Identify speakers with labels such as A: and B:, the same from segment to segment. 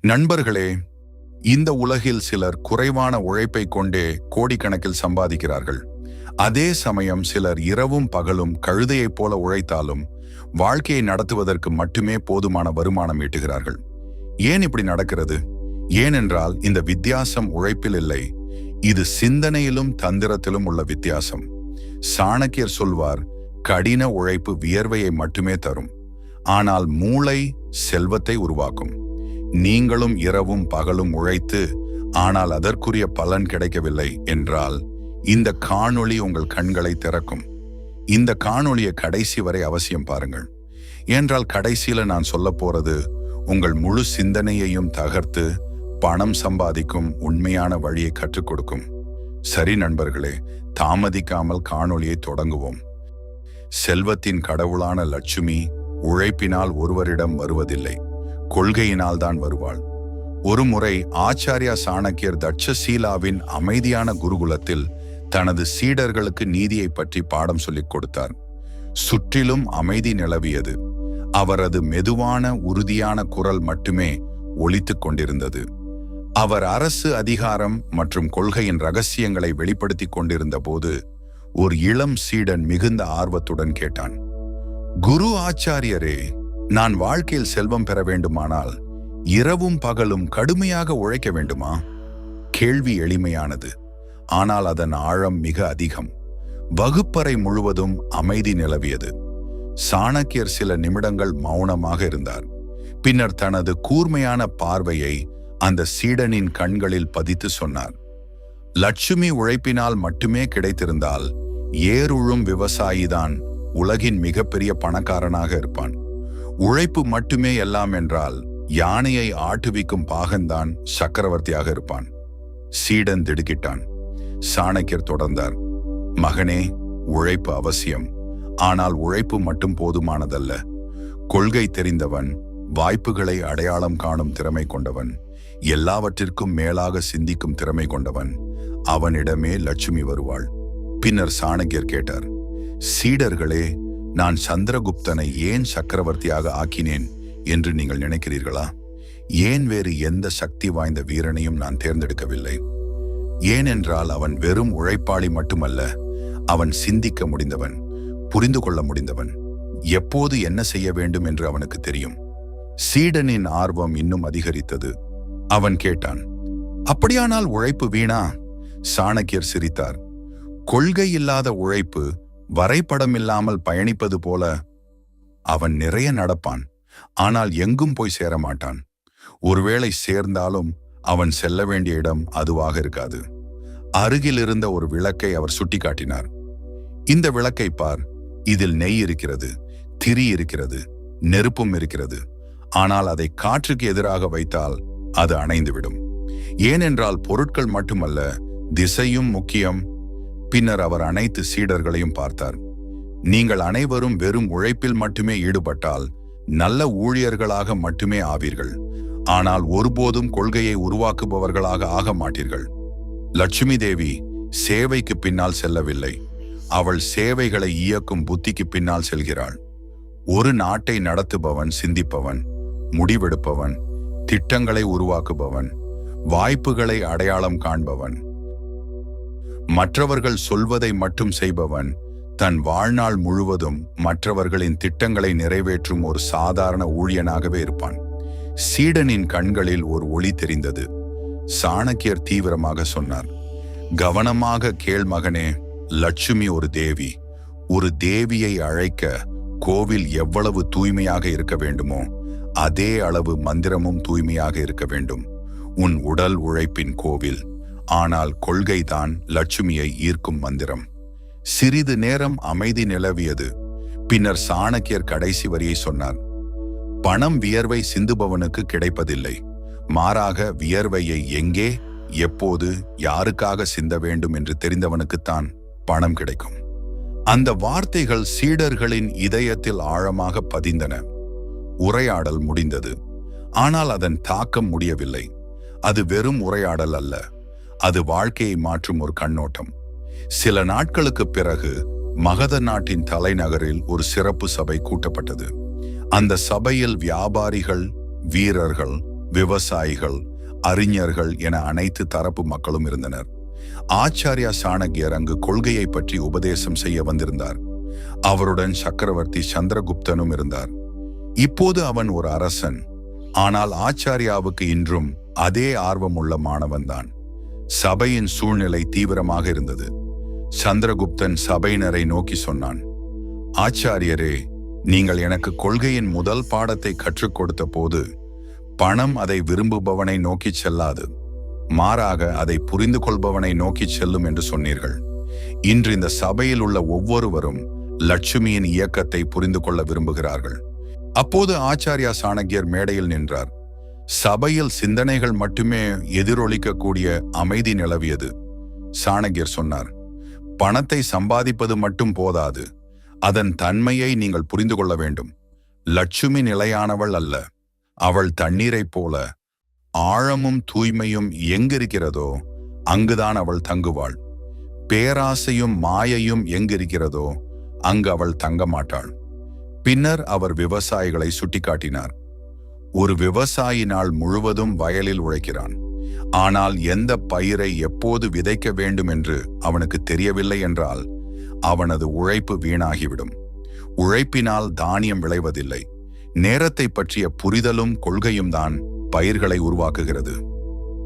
A: நண்பர்களே, இந்த உலகில் சிலர் குறைவான உழைப்பை கொண்டே கோடிக்கணக்கில் சம்பாதிக்கிறார்கள். அதே சமயம் சிலர் இரவும் பகலும் கழுதையைப் போல உழைத்தாலும் வாழ்க்கையை நடத்துவதற்கு மட்டுமே போதுமான வருமானம் ஈட்டுகிறார்கள். ஏன் இப்படி நடக்கிறது? ஏனென்றால் இந்த வித்தியாசம் உழைப்பில் இல்லை, இது சிந்தனையிலும் தந்திரத்திலும் உள்ள வித்தியாசம். சாணக்கியர் சொல்வார், கடின உழைப்பு வியர்வையை மட்டுமே தரும், ஆனால் மூளை செல்வத்தை உருவாக்கும். நீங்களும் இரவும் பகலும் உழைத்து ஆனால் அதற்குரிய பலன் கிடைக்கவில்லை என்றால் இந்த காணொளி உங்கள் கண்களை திறக்கும். இந்த காணொளியை கடைசி வரை அவசியம் பாருங்கள். ஏனென்றால் கடைசியில நான் சொல்ல போறது உங்கள் முழு சிந்தனையையும் தகர்த்து பணம் சம்பாதிக்கும் உண்மையான வழியை கற்றுக் கொடுக்கும். சரி நண்பர்களே, தாமதிக்காமல் காணொளியை தொடங்குவோம். செல்வத்தின் கடவுளான லட்சுமி உழைப்பினால் ஒருவரிடம் வருவதில்லை, கொள்கையினால் தான் வருவாள். ஒரு முறை ஆச்சாரியா சாணக்கியர் தட்சசீலாவின் அமைதியான குருகுலத்தில் தனது சீடர்களுக்கு நீதியை பற்றி பாடம் சொல்லிக் கொடுத்தார். சுற்றிலும் அமைதி நிலவியது. அவரது மெதுவான உறுதியான குரல் மட்டுமே ஒலித்துக் கொண்டிருந்தது. அவர் அரசு அதிகாரம் மற்றும் கொள்கையின் ரகசியங்களை வெளிப்படுத்தி கொண்டிருந்த போது ஒரு இளம் சீடன் மிகுந்த ஆர்வத்துடன் கேட்டான், குரு ஆச்சாரியரே, நான் வாழ்க்கையில் செல்வம் பெற வேண்டுமானால் இரவும் பகலும் கடுமையாக உழைக்க வேண்டுமா? கேள்வி எளிமையானது, ஆனால் அதன் ஆழம் மிக அதிகம். வகுப்பறை முழுவதும் அமைதி நிலவியது. சாணக்கியர் சில நிமிடங்கள் மௌனமாக இருந்தார். பின்னர் தனது கூர்மையான பார்வையை அந்த சீடனின் கண்களில் பதித்து சொன்னார், லட்சுமி உழைப்பினால் மட்டுமே கிடைத்திருந்தால் ஏறுழும் விவசாயிதான் உலகின் மிகப்பெரிய பணக்காரனாக இருப்பான். உழைப்பு மட்டுமே எல்லாம் என்றால் யானையை ஆட்டுவிக்கும் பாகன்தான் சக்கரவர்த்தியாக இருப்பான். சீடன் திடுக்கிட்டான். சாணக்கியர் தொடர்ந்தார், மகனே, உழைப்பு அவசியம், ஆனால் உழைப்பு மட்டும் போதுமானதல்ல. கொள்கை தெரிந்தவன், வாய்ப்புகளை அடையாளம் காணும் திறமை கொண்டவன், எல்லாவற்றிற்கும் மேலாக சிந்திக்கும் திறமை கொண்டவன், அவனிடமே லட்சுமி வருவாள். பின்னர் சாணக்கியர் கேட்டார், சீடர்களே, நான் சந்திரகுப்தனை ஏன் சக்கரவர்த்தியாக ஆக்கினேன் என்று நீங்கள் நினைக்கிறீர்களா? ஏன் வேறு எந்த சக்தி வாய்ந்த வீரனையும் நான் தேர்ந்தெடுக்கவில்லை? ஏனென்றால் அவன் வெறும் உழைப்பாளி மட்டுமல்ல, அவன் சிந்திக்க முடிந்தவன், புரிந்து கொள்ள முடிந்தவன், எப்போது என்ன செய்ய வேண்டும் என்று அவனுக்கு தெரியும். சீடனின் ஆர்வம் இன்னும் அதிகரித்தது. அவன் கேட்டான், அப்படியானால் உழைப்பு வீணா? சாணக்கியர் சிரித்தார், கொள்கை இல்லாத உழைப்பு வரைபடம் இல்லாமல் பயணிப்பது போல. அவன் நிறைய நடப்பான், ஆனால் எங்கும் போய் சேரமாட்டான். ஒருவேளை சேர்ந்தாலும் அவன் செல்ல வேண்டிய இடம் அதுவாக இருக்காது. அருகில் இருந்த ஒரு விளக்கை அவர் சுட்டிக்காட்டினார். இந்த விளக்கை பார், இதில் நெய் இருக்கிறது, திரி இருக்கிறது, நெருப்பும் இருக்கிறது. ஆனால் அதை காற்றுக்கு எதிராக வைத்தால் அது அணைந்துவிடும். ஏனென்றால் பொருட்கள் மட்டுமல்ல, திசையும் முக்கியம். பின்னர் அவர் அனைத்து சீடர்களையும் பார்த்தார். நீங்கள் அனைவரும் வெறும் உழைப்பில் மட்டுமே ஈடுபட்டால் நல்ல ஊழியர்களாக மட்டுமே ஆவீர்கள், ஆனால் ஒருபோதும் கொள்கையை உருவாக்குபவர்களாக ஆக மாட்டீர்கள். லட்சுமி தேவி சேவைக்கு பின்னால் செல்லவில்லை, அவள் சேவைகளை இயக்கும் புத்திக்கு பின்னால் செல்கிறாள். ஒரு நாட்டை நடத்துபவன் சிந்திப்பவன், முடிவெடுப்பவன், திட்டங்களை உருவாக்குபவன், வாய்ப்புகளை அடையாளம் காண்பவன், மற்றவர்கள் சொல்வதை மட்டும் செய்பவன், தன் வாழ்நாள் முழுவதும் மற்றவர்களின் திட்டங்களை நிறைவேற்றும் ஒரு சாதாரண ஊழியனாகவே இருப்பான். சீடனின் கண்களில் ஒரு ஒளி தெரிந்தது. சாணக்கியர் தீவிரமாக சொன்னார், கவனமாக கேள் மகனே, லட்சுமி ஒரு தேவி. ஒரு தேவியை அழைக்க கோவில் எவ்வளவு தூய்மையாக இருக்க வேண்டுமோ அதே அளவு மந்திரமும் தூய்மையாக இருக்க வேண்டும். உன் உடல் உழைப்பின் கோவில், ஆனால் கொள்கைதான் லட்சுமியை ஈர்க்கும் மந்திரம். சிறிது நேரம் அமைதி நிலவியது. பின்னர் சாணக்கியர் கடைசி வரியை சொன்னார், பணம் வியர்வை சிந்துபவனுக்கு கிடைப்பதில்லை, மாறாக வியர்வையை எங்கே, எப்போது, யாருக்காக சிந்த வேண்டும் என்று தெரிந்தவனுக்குத்தான் பணம் கிடைக்கும். அந்த வார்த்தைகள் சீடர்களின் இதயத்தில் ஆழமாக பதிந்தன. உரையாடல் முடிந்தது. ஆனால் அதன் தாக்கம் முடியவில்லை. அது வெறும் உரையாடல் அல்ல, அது வாழ்க்கையை மாற்றும் ஒரு கண்ணோட்டம். சில நாட்களுக்கு பிறகு மகத நாட்டின் தலைநகரில் ஒரு சிறப்பு சபை கூட்டப்பட்டது. அந்த சபையில் வியாபாரிகள், வீரர்கள், விவசாயிகள், அறிஞர்கள் என அனைத்து தரப்பு மக்களும் இருந்தனர். ஆச்சாரியா சாணக்கியர் அங்கு கொள்கையை பற்றி உபதேசம் செய்ய வந்திருந்தார். அவருடன் சக்கரவர்த்தி சந்திரகுப்தனும் இருந்தார். இப்போது அவன் ஒரு அரசன். ஆனால் ஆச்சாரியாவுக்கு இன்றும் அதே ஆர்வமுள்ள மாணவன்தான். சபையின் சூழ்நிலை தீவிரமாக இருந்தது. சந்திரகுப்தன் சபையினரை நோக்கி சொன்னான், ஆச்சாரியரே, நீங்கள் எனக்கு கொள்கையின் முதல் பாடத்தை கற்றுக் கொடுத்த போது பணம் அதை விரும்புபவனை நோக்கி செல்லாது, மாறாக அதை புரிந்து கொள்பவனை நோக்கி செல்லும் என்று சொன்னீர்கள். இன்று இந்த சபையில் உள்ள ஒவ்வொருவரும் லட்சுமியின் இயக்கத்தை புரிந்து கொள்ள விரும்புகிறார்கள். அப்போது ஆச்சாரியா சாணக்கியர் மேடையில் நின்றார். சபையில் சிந்தனைகள் மட்டுமே எதிரொலிக்கக்கூடிய அமைதி நிலவியது. சாணக்கியர் சொன்னார், பணத்தை சம்பாதிப்பது மட்டும் போதாது, அதன் தன்மையை நீங்கள் புரிந்து கொள்ள வேண்டும். லட்சுமி நிலையானவள் அல்ல. அவள் தண்ணீரைப் போல ஆழமும் தூய்மையும் எங்கிருக்கிறதோ அங்குதான் அவள் தங்குவாள். பேராசையும் மாயையும் எங்கிருக்கிறதோ அங்கு அவள் தங்க மாட்டாள். பின்னர் அவர் விவசாயிகளை சுட்டிக்காட்டினார். ஒரு விவசாயி நாள் முழுவதும் வயலில் உழைக்கிறான். ஆனால் எந்த பயிரை எப்போது விதைக்க வேண்டும் என்று அவனுக்கு தெரியவில்லை என்றால் அவனது உழைப்பு வீணாகிவிடும். உழைப்பினால் தானியம் விளைவதில்லை. நேரத்தை பற்றிய புரிதலும் கொள்கையும் தான் பயிர்களை உருவாக்குகிறது.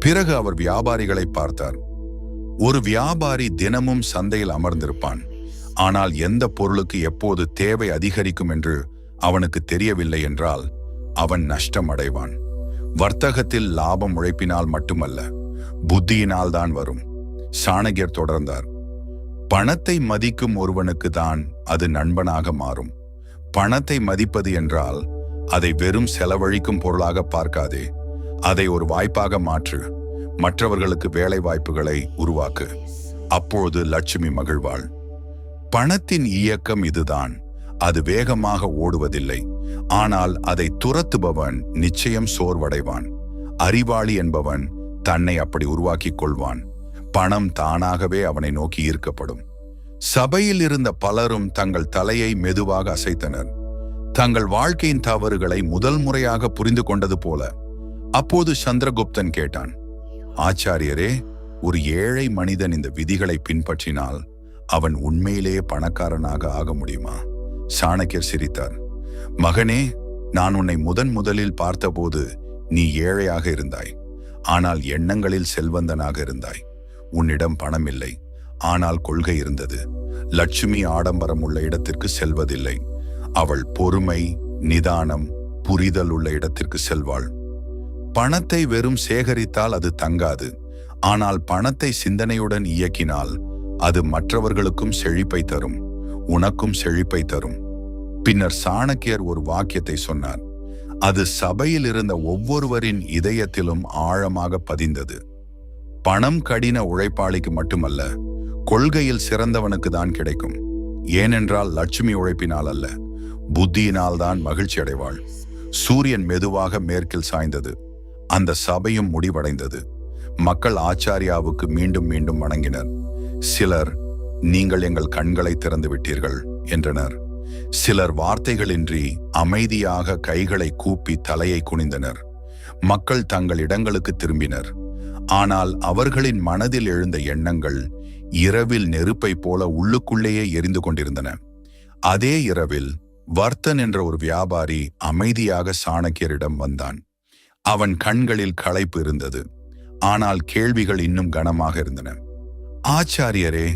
A: பிறகு அவர் வியாபாரிகளை பார்த்தார். ஒரு வியாபாரி தினமும் சந்தையில் அமர்ந்திருப்பான். ஆனால் எந்த பொருளுக்கு எப்போது தேவை அதிகரிக்கும் என்று அவனுக்கு தெரியவில்லை என்றால் அவன் நஷ்டம் அடைவான். வர்த்தகத்தில் லாபம் உழைப்பினால் மட்டுமல்ல, புத்தியினால் தான் வரும். சாணக்கியர் தொடர்ந்தார், பணத்தை மதிக்கும் ஒருவனுக்கு தான் அது நண்பனாக மாறும். பணத்தை மதிப்பது என்றால் அதை வெறும் செலவழிக்கும் பொருளாக பார்க்காதே, அதை ஒரு வாய்ப்பாக மாற்று. மற்றவர்களுக்கு வேலை வாய்ப்புகளை உருவாக்கு. அப்போது லட்சுமி மகிழ்வாள். பணத்தின் இயக்கம் இதுதான். அது வேகமாக ஓடுவதில்லை. ஆனால் அதை துரத்துபவன் நிச்சயம் சோர்வடைவான். அறிவாளி என்பவன் தன்னை அப்படி உருவாக்கிக் கொள்வான். பணம் தானாகவே அவனை நோக்கி ஈர்க்கப்படும். சபையில் இருந்த பலரும் தங்கள் தலையை மெதுவாக அசைத்தனர். தங்கள் வாழ்க்கையின் தவறுகளை முதல் முறையாக புரிந்து கொண்டது போல. அப்போது சந்திரகுப்தன் கேட்டான், ஆச்சாரியரே, ஒரு ஏழை மனிதன் இந்த விதிகளை பின்பற்றினால் அவன் உண்மையிலேயே பணக்காரனாக ஆக முடியுமா? சாணக்கியர் சிரித்தார். மகனே, நான் உன்னை முதலில் பார்த்தபோது நீ ஏழையாக இருந்தாய். ஆனால் எண்ணங்களில் செல்வந்தனாக இருந்தாய். உன்னிடம் பணம் இல்லை, ஆனால் கொள்கை இருந்தது. லட்சுமி ஆடம்பரம் உள்ள இடத்திற்கு செல்வதில்லை. அவள் பொறுமை, நிதானம், புரிதல் உள்ள இடத்திற்கு செல்வாள். பணத்தை வெறும் சேகரித்தால் அது தங்காது. ஆனால் பணத்தை சிந்தனையுடன் இயக்கினால் அது மற்றவர்களுக்கும் செழிப்பை தரும், உனக்கும் செழிப்பை தரும். பின்னர் சாணக்கியர் ஒரு வாக்கியத்தை சொன்னார். அது சபையில் இருந்த ஒவ்வொருவரின் இதயத்திலும் ஆழமாக பதிந்தது. பணம் கடின உழைப்பாளிக்கு மட்டுமல்ல, கொள்கையில் சிறந்தவனுக்கு தான் கிடைக்கும். ஏனென்றால் லட்சுமி உழைப்பினால் அல்ல, புத்தியினால் தான் மகிழ்ச்சி அடைவாள். சூரியன் மெதுவாக மேற்கில் சாய்ந்தது. அந்த சபையும் முடிவடைந்தது. மக்கள் ஆச்சாரியாவுக்கு மீண்டும் மீண்டும் வணங்கினர். சிலர், நீங்கள் எங்கள் கண்களை திறந்து விட்டீர்கள் என்றனர். சிலர் வார்த்தைகளின்றி அமைதியாக கைகளை கூப்பி தலையை குனிந்தனர். மக்கள் தங்கள் இடங்களுக்கு திரும்பினர். ஆனால் அவர்களின் மனதில் எழுந்த எண்ணங்கள் இரவில் நெருப்பை போல உள்ளுக்குள்ளேயே எரிந்து கொண்டிருந்தன. அதே இரவில் வர்த்தன் என்ற ஒரு வியாபாரி அமைதியாக சாணக்கியரிடம் வந்தான். அவன் கண்களில் களைப்பு இருந்தது. ஆனால் கேள்விகள் இன்னும் கனமாக இருந்தன. ஆச்சாரியரே,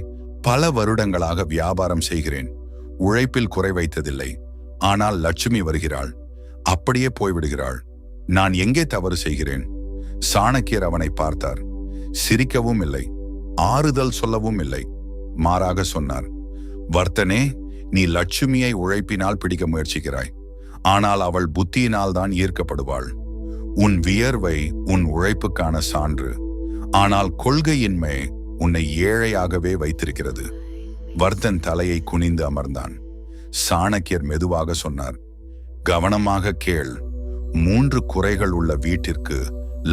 A: பல வருடங்களாக வியாபாரம் செய்கிறேன். உழைப்பில் குறை வைத்ததில்லை. ஆனால் லட்சுமி வருகிறாள், அப்படியே போய்விடுகிறாள். நான் எங்கே தவறு செய்கிறேன்? சாணக்கியர் அவனை பார்த்தார். சிரிக்கவும் இல்லை, ஆறுதல் சொல்லவும் இல்லை. மாறாக சொன்னார், வர்த்தனே, நீ லட்சுமியை உழைப்பினால் பிடிக்க முயற்சிக்கிறாய். ஆனால் அவள் புத்தியினால் தான் ஈர்க்கப்படுவாள். உன் வியர்வை உன் உழைப்புக்கான சான்று. ஆனால் கொள்கையின்மை உன்னை ஏழையாகவே வைத்திருக்கிறது. வர்த்தன் தலையை குனிந்து அமர்ந்தான். சாணக்கியர் மெதுவாக சொன்னார், கவனமாக கேள். 3 குறைகள் உள்ள வீட்டிற்கு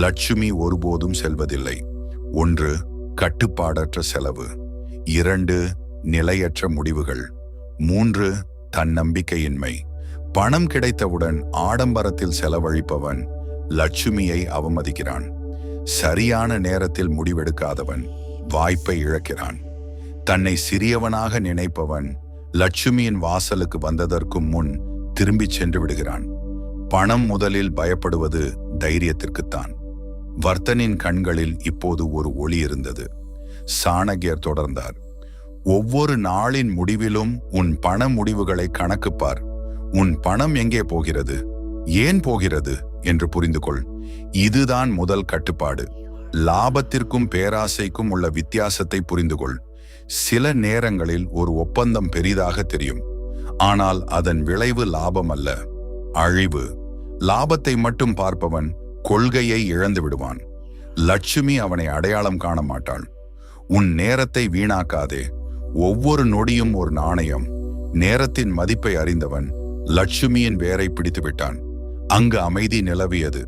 A: லட்சுமி ஒருபோதும் செல்வதில்லை. 1, கட்டுப்பாடற்ற செலவு. 2, நிலையற்ற முடிவுகள். 3, தன்னம்பிக்கையின்மை. பணம் கிடைத்தவுடன் ஆடம்பரத்தில் செலவழிப்பவன் லட்சுமியை அவமதிக்கிறான். சரியான நேரத்தில் முடிவெடுக்காதவன் வாய்ப்பை இழக்கிறான். தன்னை சிறியவனாக நினைப்பவன் லட்சுமியின் வாசலுக்கு வந்ததற்கு முன் திரும்பிச் சென்று விடுகிறான். பணம் முதலில் பயப்படுவது தைரியத்திற்குத்தான். வர்த்தனின் கண்களில் இப்போது ஒரு ஒளி இருந்தது. சாணக்கியர் தொடர்ந்தார். ஒவ்வொரு நாளின் முடிவிலும் உன் பண முடிவுகளை கணக்குப்பார். உன் பணம் எங்கே போகிறது, ஏன் போகிறது என்று புரிந்து கொள். இதுதான் முதல் கட்டுப்பாடு. லாபத்திற்கும் பேராசைக்கும் உள்ள வித்தியாசத்தை புரிந்து கொள். சில நேரங்களில் ஒரு ஒப்பந்தம் பெரிதாக தெரியும், ஆனால் அதன் விளைவு லாபம் அல்ல, அழிவு. லாபத்தை மட்டும் பார்ப்பவன் கொள்கையை இழந்து விடுவான். லட்சுமி அவனை அடையாளம் காண மாட்டாள். உன் நேரத்தை வீணாக்காதே. ஒவ்வொரு நொடியும் ஒரு நாணயம். நேரத்தின் மதிப்பை அறிந்தவன் லட்சுமியின் வேரை பிடித்து விட்டான். அங்கு அமைதி நிலவியது.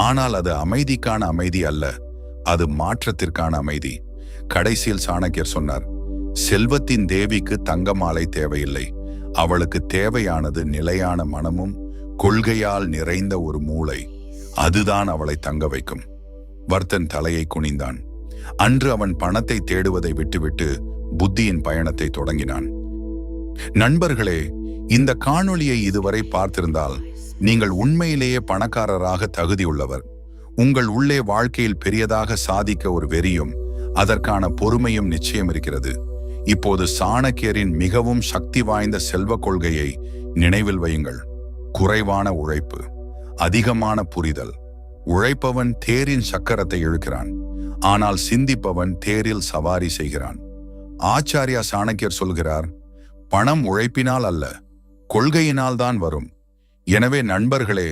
A: ஆனால் அது அமைதிக்கான அமைதி அல்ல, அது மாற்றத்திற்கான அமைதி. கடைசியில் சாணக்கியர் சொன்னார், செல்வத்தின் தேவிக்கு தங்க மாலை தேவையில்லை. அவளுக்கு தேவையானது நிலையான மனமும் கொள்கையால் நிறைந்த ஒரு மூளை. அதுதான் அவளை தங்க வைக்கும். வர்த்தன் தலையை குனிந்தான். அன்று அவன் பணத்தை தேடுவதை விட்டுவிட்டு புத்தியின் பயணத்தை தொடங்கினான். நண்பர்களே, இந்த காணொளியை இதுவரை பார்த்திருந்தால் நீங்கள் உண்மையிலேயே பணக்காரராக தகுதியுள்ளவர். உங்கள் உள்ளே வாழ்க்கையில் பெரியதாக சாதிக்க ஒரு வெறியும் அதற்கான பொறுமையும் நிச்சயம் இருக்கிறது. இப்போது சாணக்கியரின் மிகவும் சக்தி வாய்ந்த செல்வ கொள்கையை நினைவில் வையுங்கள். குறைவான உழைப்பு, அதிகமான புரிதல். உழைப்பவன் தேரின் சக்கரத்தை இழுக்கிறான், ஆனால் சிந்திப்பவன் தேரில் சவாரி செய்கிறான். ஆச்சாரியா சாணக்கியர் சொல்கிறார், பணம் உழைப்பினால் அல்ல, கொள்கையினால் தான் வரும். எனவே நண்பர்களே,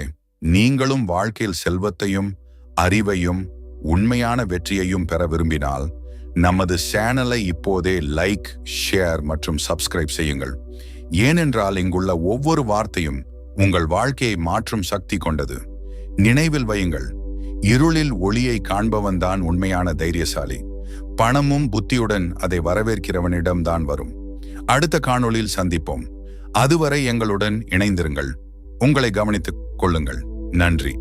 A: நீங்களும் வாழ்க்கையில் செல்வத்தையும் அறிவையும் உண்மையான வெற்றியையும் பெற விரும்பினால் நமது சேனலை இப்போதே லைக், ஷேர் மற்றும் சப்ஸ்கிரைப் செய்யுங்கள். ஏனென்றால் இங்குள்ள ஒவ்வொரு வார்த்தையும் உங்கள் வாழ்க்கையை மாற்றும் சக்தி கொண்டது. நினைவில் வையுங்கள், இருளில் ஒளியை காண்பவன்தான் உண்மையான தைரியசாலி. பணமும் புத்தியுடன் அதை வரவேற்கிறவனிடம்தான் வரும். அடுத்த காணொளியில் சந்திப்போம். அதுவரை எங்களுடன் இணைந்திருங்கள். உங்களை கவனித்துக் கொள்ளுங்கள். நன்றி.